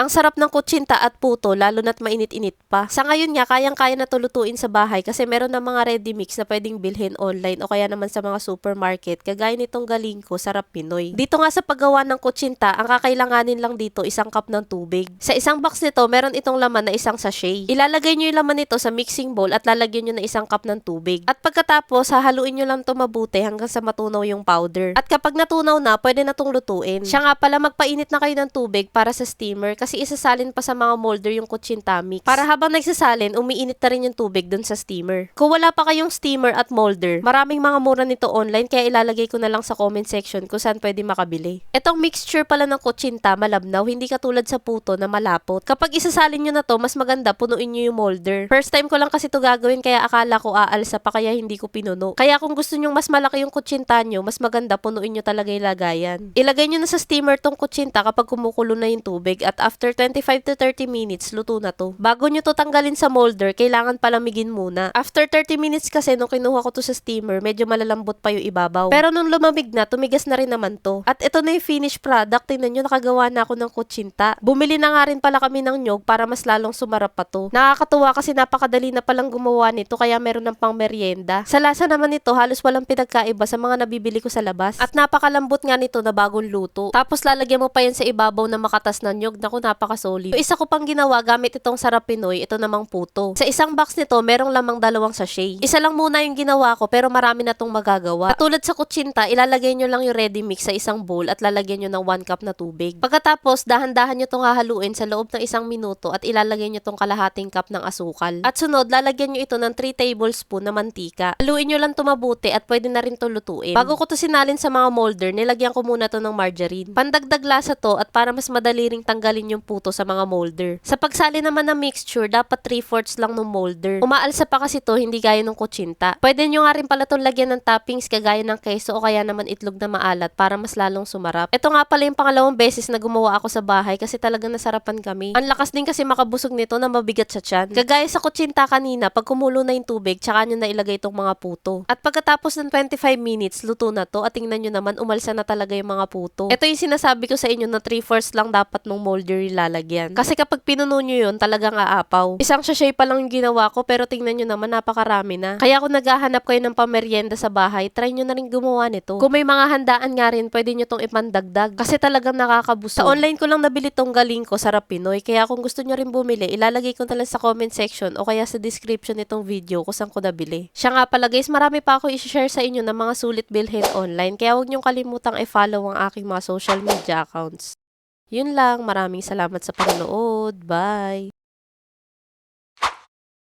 Ang sarap ng kutsinta at puto lalo na't mainit-init pa. Sa ngayon nga, kayang-kaya na tulutuin sa bahay kasi meron na mga ready mix na pwedeng bilhin online o kaya naman sa mga supermarket kagaya nitong galing ko, Sarap Pinoy. Dito nga sa paggawa ng kutsinta, ang kakailanganin lang dito isang cup ng tubig. Sa isang box nito, meron itong laman na isang sachet. Ilalagay nyo yung laman nito sa mixing bowl at lalagyan nyo na isang cup ng tubig. At pagkatapos, hahaluin nyo lang ito mabuti hanggang sa matunaw yung powder. At kapag natunaw na, pwede na itong lutuin. Siya nga pala, magpainit na kayo ng tubig para sa steamer kasi isasalin pa sa mga molder yung kutsinta mix. Para habang nagsasalin, umiinit na rin yung tubig dun sa steamer. Kung wala pa kayong steamer at molder, maraming mga mura nito online kaya ilalagay ko na lang sa comment section kung saan pwede makabili. Itong mixture pala ng kutsinta malabnaw, hindi katulad sa puto na malapot. Kapag isasalin nyo na to, mas maganda punuin nyo yung molder. First time ko lang kasi to gagawin kaya akala ko aalsa pa kaya hindi ko pinuno. Kaya kung gusto nyo mas malaki yung kutsinta nyo, mas maganda punuin nyo talaga yung lagayan. Ilagay nyo na sa steamer tong kutsinta kapag kumukulo na yung tubig at after 25 to 30 minutes, luto na to. Bago nyo to tanggalin sa molder, kailangan palamigin muna. After 30 minutes kasi nung kinuha ko to sa steamer, medyo malalambot pa yung ibabaw. Pero nung lumamig na, tumigas na rin naman to. At ito na yung finished product. Tingnan nyo, nakagawa na ako ng kutsinta. Bumili na nga rin pala kami ng nyog para mas lalong sumarap pa to. Nakakatuwa kasi napakadali na palang gumawa nito kaya meron ng pang merienda. Sa lasa naman nito, halos walang pinagkaiba sa mga nabibili ko sa labas. At napakalambot nga nito na bagong luto. Tapos lalagyan mo pa yan sa ibabaw na makatas na nyog. Naku, napaka-solid. Isa ko pang ginawa gamit itong Sarap Pinoy, ito namang puto. Sa isang box nito, merong lamang 2 sachet. Isa lang muna yung ginawa ko pero marami na tong magagawa. Katulad sa kutsinta, ilalagay nyo lang yung ready mix sa isang bowl at lalagyan nyo ng 1 cup na tubig. Pagkatapos, dahan-dahan nyo tong hahaluin sa loob ng 1 minuto at ilalagay nyo tong kalahating cup ng asukal. At sunod, lalagyan nyo ito ng 3 tablespoon na mantika. Haluin nyo lang to mabuti at pwede na rin to lutuin. Bago ko to sinalin sa mga molder, nilagyan ko muna to ng margarine. Pandagdag lasa to at para mas madali ring tanggalin yung puto sa mga molder. Sa pagsali naman ng mixture, dapat 3/4 lang ng molder. Umaalsa pa kasi to, hindi gaya ng kutsinta. Pwede nyo nga rin pala itong lagyan ng toppings kagaya ng keso o kaya naman itlog na maalat para mas lalong sumarap. Ito nga pala yung pangalawang beses na gumawa ako sa bahay kasi talagang nasarapan kami. Ang lakas din kasi makabusog nito na mabigat sa tiyan. Kagaya sa kutsinta kanina, pag kumulo na yung tubig, tsaka nyo na ilagay itong mga puto. At pagkatapos ng 25 minutes, luto na to at tingnan nyo naman, umalsa na talaga yung mga puto. Ito yung sinasabi ko sa inyo na 3/4 lang dapat ng molder lalagyan. Kasi kapag pinuno nyo yun, talagang aapaw. Isang sachet pa lang yung ginawa ko pero tingnan nyo naman, napakarami na. Kaya kung naghahanap kayo ng pamerienda sa bahay, try nyo na rin gumawa nito. Kung may mga handaan nga rin, pwede nyo tong ipandagdag kasi talagang nakakabusog. Sa online ko lang nabili tong galing ko, Sarap Pinoy. Kaya kung gusto nyo rin bumili, ilalagay ko na lang sa comment section o kaya sa description nitong video kung saan ko nabili. Siya nga pala guys, marami pa ako i-share sa inyo ng mga sulit bilhin online. Kaya huwag nyong kalimutang i-follow ang aking mga social media accounts. Yun lang, maraming salamat sa panonood. Bye!